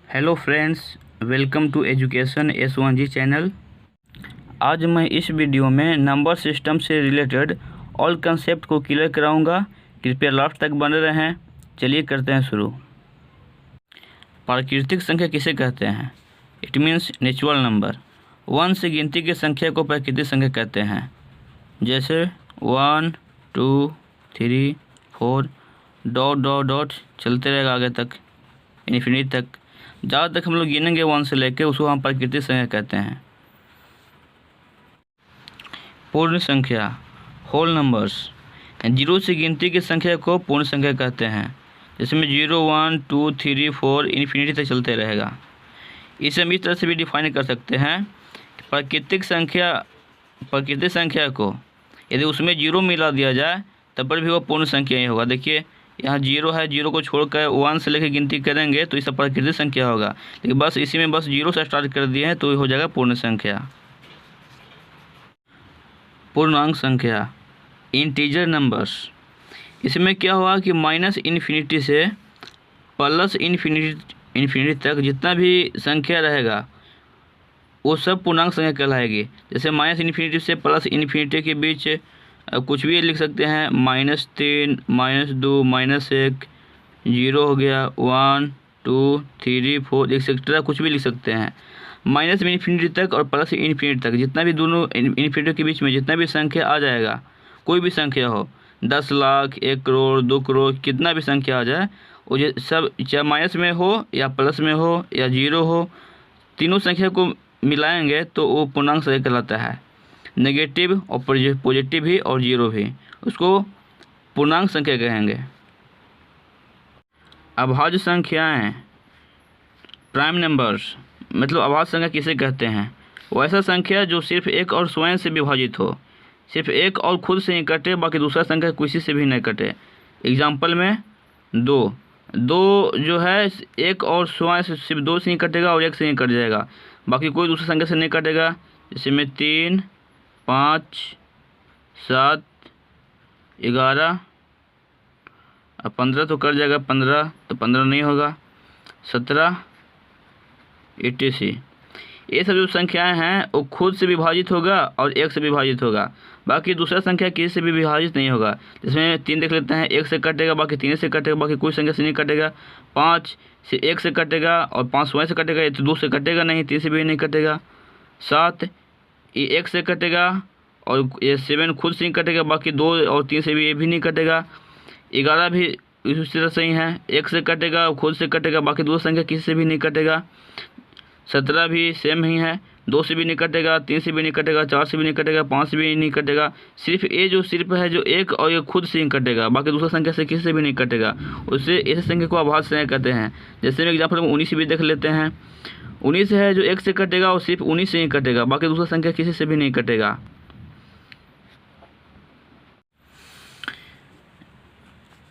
Hello friends, welcome to education S1G channel. आज मैं इस वीडियो में नंबर सिस्टम से रिलेटेड ऑल कंसेप्ट को क्लियर कराऊंगा। कृपया लास्ट तक बने रहें। चलिए करते हैं शुरू। प्राकृतिक संख्या किसे कहते हैं? It means natural number. 1 से गिनती की संख्या को प्राकृतिक संख्या कहते हैं। जैसे 1 2 3 4 डॉट डॉट डॉट चलते रहेगा आगे तक, इन्फिनिटी तक। जहाँ तक हम लोग गिनेंगे 1 से लेकर उसको हम प्राकृतिक संख्या कहते हैं। पूर्ण संख्या होल नंबर्स, 0 से गिनती की संख्या को पूर्ण संख्या कहते हैं। जिसमें 0 1 2 3 4 इन्फिनिटी तक चलते रहेगा। इसे हम इस तरह से भी डिफाइन कर सकते हैं। प्राकृतिक संख्या को यदि उसमें 0 मिला दिया जाए तब पर भी वो पूर्ण संख्या ही होगा। देखिए यहाँ 0 है, 0 को छोड़कर 1 से लेकर गिनती करेंगे तो इसका प्राकृतिक संख्या होगा। लेकिन बस इसी में बस 0 से स्टार्ट कर दिए हैं तो हो जाएगा पूर्ण संख्या। पूर्णांक संख्या इंटीजर नंबर्स, इसमें क्या हुआ कि माइनस इन्फिनिटी से प्लस इन्फिनिटी तक जितना भी संख्या रहेगा वो सब पूर्णांक संख्या कहलाएगी। जैसे माइनस इन्फिनिटी से प्लस इन्फिनिटी के बीच कुछ भी लिख सकते हैं, -3 -2 -1 0 हो गया, 1 2 3 4 एक्सेट्रा कुछ भी लिख सकते हैं। माइनस इन्फिनिटी तक और प्लस इन्फिनिटी तक जितना भी दोनों इन्फिनिटी के बीच में जितना भी संख्या आ जाएगा, कोई भी संख्या हो, 10 लाख 1 करोड़ 2 करोड़ कितना भी संख्या आ जाए, वो सब चाहे माइनस में हो या प्लस में हो या 0 हो, तीनों संख्या को मिलाएंगे तो वो पूर्णांक संख्या कहलाता है। नेगेटिव और पॉजिटिव भी और 0 भी, उसको पूर्णांक संख्या कहेंगे। अभाज्य संख्याएं प्राइम नंबर्स, मतलब अभाज्य संख्या किसे कहते हैं? वो ऐसा संख्या जो सिर्फ एक और स्वयं से विभाजित हो, सिर्फ एक और खुद से ही कटे, बाकी दूसरा संख्या किसी से भी नहीं कटे। एग्जाम्पल में 2 जो है एक और स्वयं से सिर्फ 2 से ही कटेगा और 1 से ही कट जाएगा, बाकी कोई दूसरी संख्या से नहीं कटेगा। जैसे में 3 5 7 11 और 15 तो कट जाएगा, 15 तो 15 नहीं होगा, 17 etc। ये सब जो संख्याएं हैं वो खुद से विभाजित होगा और 1 से विभाजित होगा, बाकी दूसरा संख्या किसी से भी विभाजित नहीं होगा। जिसमें 3 देख लेते हैं, 1 से कटेगा, बाकी 3 से कटेगा, बाकी कोई संख्या से नहीं कटेगा। 5 से 1 से कटेगा और 5 स्वयं से कटेगा, ये तो 2 से कटेगा नहीं, 3 से भी नहीं कटेगा। 7 ये 1 से कटेगा और ये 7 खुद से ही कटेगा, बाकी 2 और 3 से भी ये भी नहीं कटेगा। 11 भी इसी तरह से ही है, 1 से कटेगा खुद से कटेगा, बाकी दूसरा संख्या किसी से भी नहीं कटेगा। 17 भी सेम ही है, 2 से भी नहीं कटेगा, 3 से भी नहीं कटेगा, 4 से भी नहीं कटेगा, 5 से भी नहीं कटेगा। सिर्फ ये जो सिर्फ है जो 1 और ये खुद से ही कटेगा, बाकी दूसरा संख्या से किसी से भी नहीं कटेगा, उससे इस संख्या को अभाज्य संख्या कहते हैं। जैसे में एग्जाम्पल में 19 भी देख लेते हैं। 19 है जो 1 से कटेगा और सिर्फ 19 से ही कटेगा, बाकी दूसरा संख्या किसी से भी नहीं कटेगा।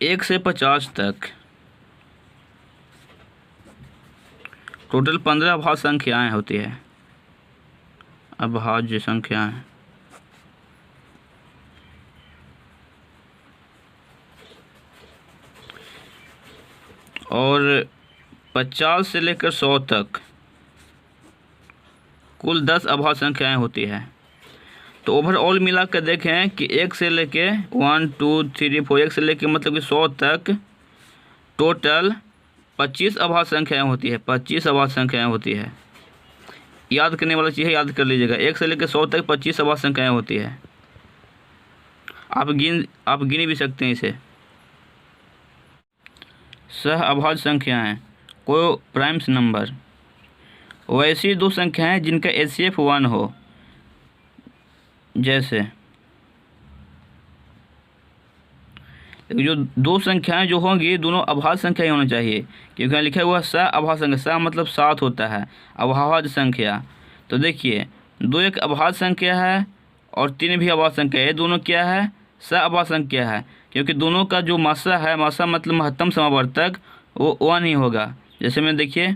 1 से 50 तक टोटल 15 अभाज्य संख्याएं होती है। अभाज्य संख्याएं और 50 से लेकर 100 तक कुल 10 अभाज्य संख्याएं होती है। तो ओवरऑल मिलाकर देखें कि 1 से लेके 1 2 3 4 1 से लेके मतलब कि 100 तक टोटल 25 अभाज्य संख्याएं होती है। 25 अभाज्य संख्याएं होती है। याद करने वाला चीज़ है, याद कर लीजिएगा। 1 से लेकर 100 तक 25 अभाज्य संख्याएं होती है। आप गिन भी सकते हैं इसे। सह अभाज्य संख्याएं को प्राइम्स नंबर, वैसी दो संख्याएं जिनका HCF 1 हो। जैसे जो दो संख्याएं जो होंगी दोनों अभाज्य संख्या ही होना चाहिए, क्योंकि यहाँ लिखा हुआ स अभाज्य संख्या। स मतलब 7 होता है, अभाज्य संख्या। तो देखिए 2 एक अभाज्य संख्या है और 3 भी अभाज्य संख्या है। ये दोनों क्या है? स अभाज्य संख्या है, क्योंकि दोनों का जो मासा है, मासा मतलब महत्तम समावर्तक, वो 1 ही होगा। जैसे में देखिए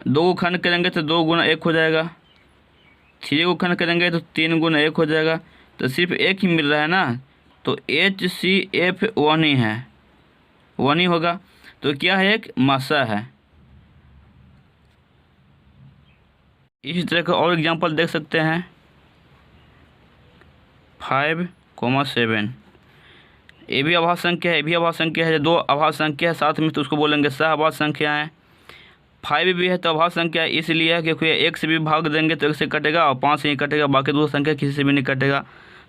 2 को खंड करेंगे तो 2 गुना 1 हो जाएगा, 3 को खंड करेंगे तो 3 गुना 1 हो जाएगा। तो सिर्फ 1 ही मिल रहा है ना, तो HCF 1 ही है, 1 ही होगा। तो क्या है? एक मासा है। इसी तरह का और एग्जांपल देख सकते हैं 5,7। ये भी अभाज्य संख्या है, ये भी अभाज्य संख्या है। दो अभाज्य संख्या है साथ में तो उसको बोलेंगे सहअभाज्य संख्या है। 5 भी है तो अभाज्य संख्या है, इसलिए है क्योंकि एक से भी भाग देंगे तो एक से कटेगा और 5 से ही कटेगा, बाकी दूसरा संख्या किसी से भी नहीं कटेगा।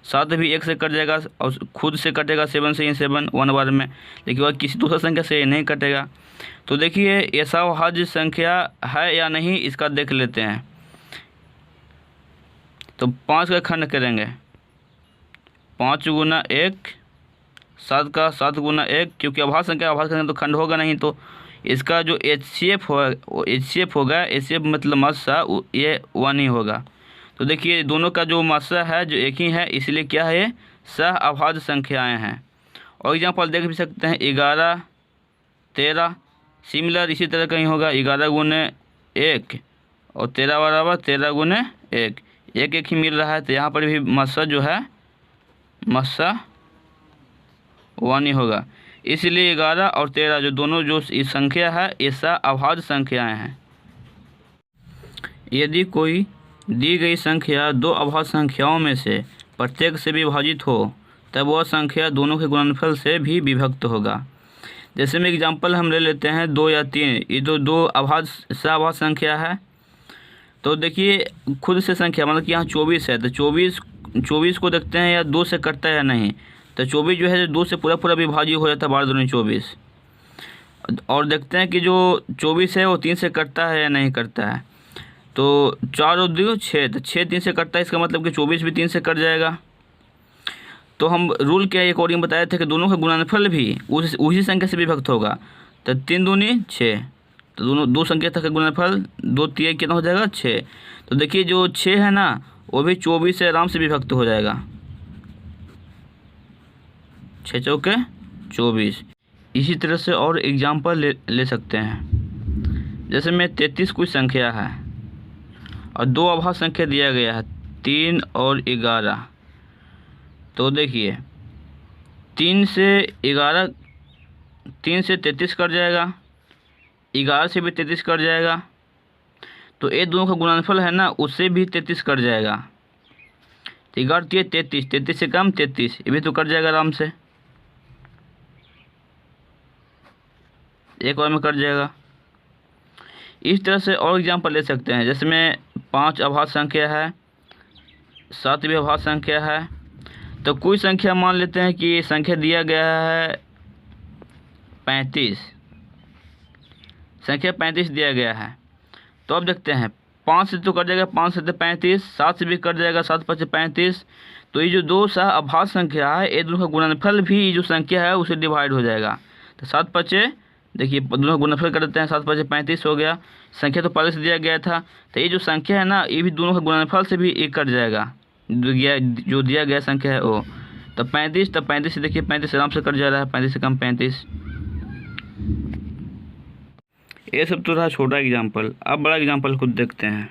7 भी एक से कट जाएगा और खुद से कटेगा, 7 से ही 7 1 बार में, लेकिन वह किसी दूसरा संख्या से नहीं कटेगा। तो देखिए ये सहअभाज्य संख्या है या नहीं इसका देख लेते हैं। तो 5 का खंड करेंगे, 5 गुना 1, 7 का 7 गुना 1, क्योंकि अभाज्य संख्या तो खंड होगा नहीं, तो इसका जो HCF होगा, HCF मतलब मात्रा ये 1 ही होगा। तो देखिए दोनों का जो मात्रा है जो एक ही है, इसलिए क्या है ये सहअभाज्य संख्याएं हैं। और एग्जाम्पल देख भी सकते हैं 11, 13, सिमिलर इसी तरह का ही होगा 11 गुने 1 और 13 बराबर 13 गुने 1, एक एक ही मिल रहा है, तो यहाँ पर भी मात्रा जो है मात्रा 1 ही होगा। इसलिए 11 और 13 जो दोनों जो इस संख्या है ये सहअभाज्य संख्याएं हैं। यदि कोई दी गई संख्या दो अभाज्य संख्याओं में से प्रत्येक से विभाजित हो तब वह संख्या दोनों के गुणनफल से भी विभक्त होगा। जैसे में एग्जांपल हम ले लेते हैं 2 या 3, ये दो अभाज्य सहअभाज्य संख्या है। तो देखिए खुद से संख्या मतलब कि यहाँ 24 है, तो 24 को देखते हैं या 2 से कटता है या नहीं। तो 24 जो है 2 से पूरा विभाजित हो जाता है, 12 दूनी 24। और देखते हैं कि जो 24 है वो 3 से कटता है या नहीं कटता है। तो 4 और 2 6, तो 6 3 से कटता है, इसका मतलब कि 24 भी 3 से कट जाएगा। तो हम रूल क्या एक और बताए थे कि दोनों का गुणनफल भी उसी संख्या से विभक्त होगा। तो 3 दूनी 6, तो दोनों दो संख्या तक का गुणनफल 2 3 कितना हो जाएगा 6। तो देखिए जो 6 है ना वो भी 24 से आराम से विभक्त हो जाएगा, 6 चौके 24। इसी तरह से और एग्जाम्पल ले सकते हैं। जैसे में 33 कोई संख्या है और दो अभाज्य संख्या दिया गया है 3 और 11। तो देखिए 3 से 33 कट जाएगा, 11 से भी 33 कट जाएगा, तो ये दोनों का गुणनफल है ना उससे भी 33 कट जाएगा। तो 11 33, 33 से कम 33, ये भी तो कट जाएगा आराम से, एक बार में कट जाएगा। इस तरह से और एग्जांपल ले सकते हैं। जैसे में 5 अभाज्य संख्या है, 7 भी अभाज्य संख्या है। तो कोई संख्या मान लेते हैं कि संख्या दिया गया है 35, संख्या 35 दिया गया है। तो अब देखते हैं 5 से तो कट जाएगा, 5 से 35, 7 से भी कट जाएगा, 7 5 35। तो ये जो दो सहअभाज्य संख्या है ये दोनों का गुणनफल भी ये जो संख्या है उसे डिवाइड हो जाएगा। तो 7 5 देखिए दोनों का गुणनफल कर देते हैं, 7 5 35 हो गया। संख्या तो पहले से दिया गया था, तो ये जो संख्या है ना ये भी दोनों का गुणनफल से भी एक कट जाएगा, जो दिया गया संख्या है वो। तो 35, तो 35 से देखिए 35 आराम से कट जा रहा है, 35 से कम 35। ये सब तो रहा छोटा एग्जाम्पल। अब बड़ा एग्जाम्पल खुद देखते हैं।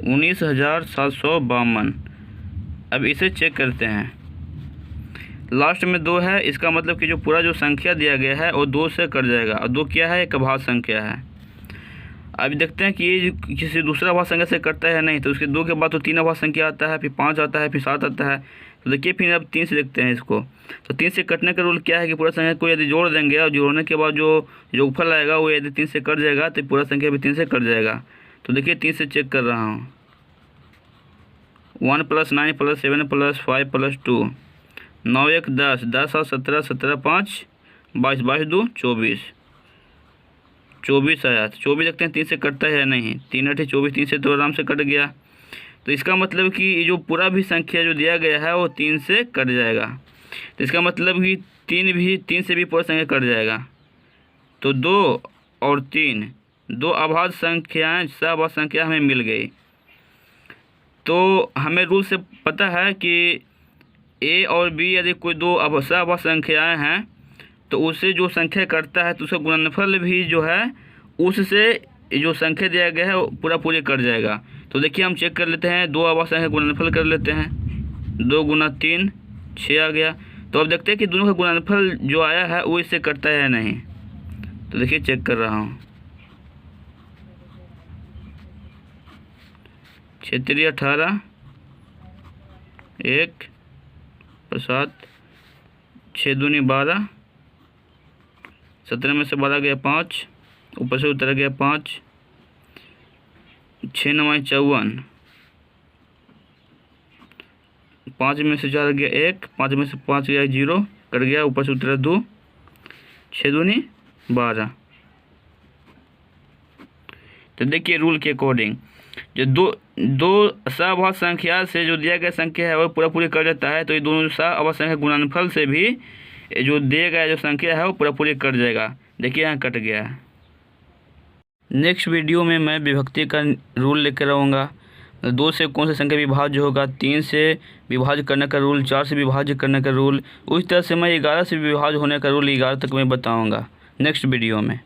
19,752। अब इसे चेक करते हैं। लास्ट में 2 है, इसका मतलब कि जो पूरा जो संख्या दिया गया है वो 2 से कट जाएगा, और 2 क्या है एक अभाज्य संख्या है। अब देखते हैं कि ये किसी दूसरा अभाज्य संख्या से कटता है या नहीं। तो उसके 2 के बाद तो 3 अभाज्य संख्या आता है, फिर 5 आता है, फिर 7 आता है। तो देखिए फिर अब 3 से देखते हैं इसको। तो 3 से कटने का रूल क्या है कि पूरा संख्या को यदि जोड़ देंगे और जोड़ने के बाद जो योगफल आएगा वो यदि 3 से कट जाएगा तो पूरा संख्या भी 3 से कट जाएगा। तो देखिए 3 से चेक कर रहा हूँ। 1 + 9 + 7 + 5 + 2, 9 1 10, 10 और 17, 17 5 22, 22 2 24, 24 आया। तो 24 देखते हैं 3 से कटता है या नहीं। 3 8 24, 3 से तो आराम से कट गया। तो इसका मतलब कि ये जो पूरा भी संख्या जो दिया गया है वो 3 से कट जाएगा। तो इसका मतलब कि 3 से भी पूरा संख्या कट जाएगा। तो 2 और 3 दो अभाज्य संख्याएँ सहअभाज्य संख्या हमें मिल गई। तो हमें रूल से पता है कि A और B यदि कोई दो सहअभाज्य संख्याएँ हैं तो उससे जो संख्या कटता है तो उसका गुणनफल भी जो है उससे जो संख्या दिया गया है वो पूरी कट जाएगा। तो देखिए हम चेक कर लेते हैं, 2 अभाज्य संख्या गुणनफल कर लेते हैं। 2 × 3 6 आ गया। तो अब देखते हैं कि दोनों का गुणनफल जो आया है वो इससे कटता है या नहीं। तो देखिए चेक कर रहा हूँ। 6 3 18, 1 और 7, 6 दूनी 12, 17 में से 12 गया 5, ऊपर से उतर गया 5, 6 9 54, 5 में से 4 गया 1, 5 में से 5 गया 0, कट गया, ऊपर से उतरा 2, 6 दूनी 12। तो देखिए रूल के अकॉर्डिंग जो दो सह संख्या से जो दिया गया संख्या है वो पूरा पूरी कर देता है, तो ये दोनों सह संख्या गुणनफल से भी जो दिया गया जो संख्या है वो पूरा पूरी कट जाएगा। देखिए यहाँ कट गया है। नेक्स्ट वीडियो में मैं विभक्ति का रूल लेकर आऊँगा। 2 से कौन सी संख्या विभाज्य होगा, 3 से विभाज्य करने का रूल, 4 से विभाज्य करने का रूल, उस तरह से मैं 11 से विभाज्य होने का रूल 11 तक मैं बताऊँगा नेक्स्ट वीडियो में।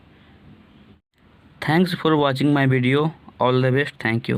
Thanks for watching my video. All the best. Thank you.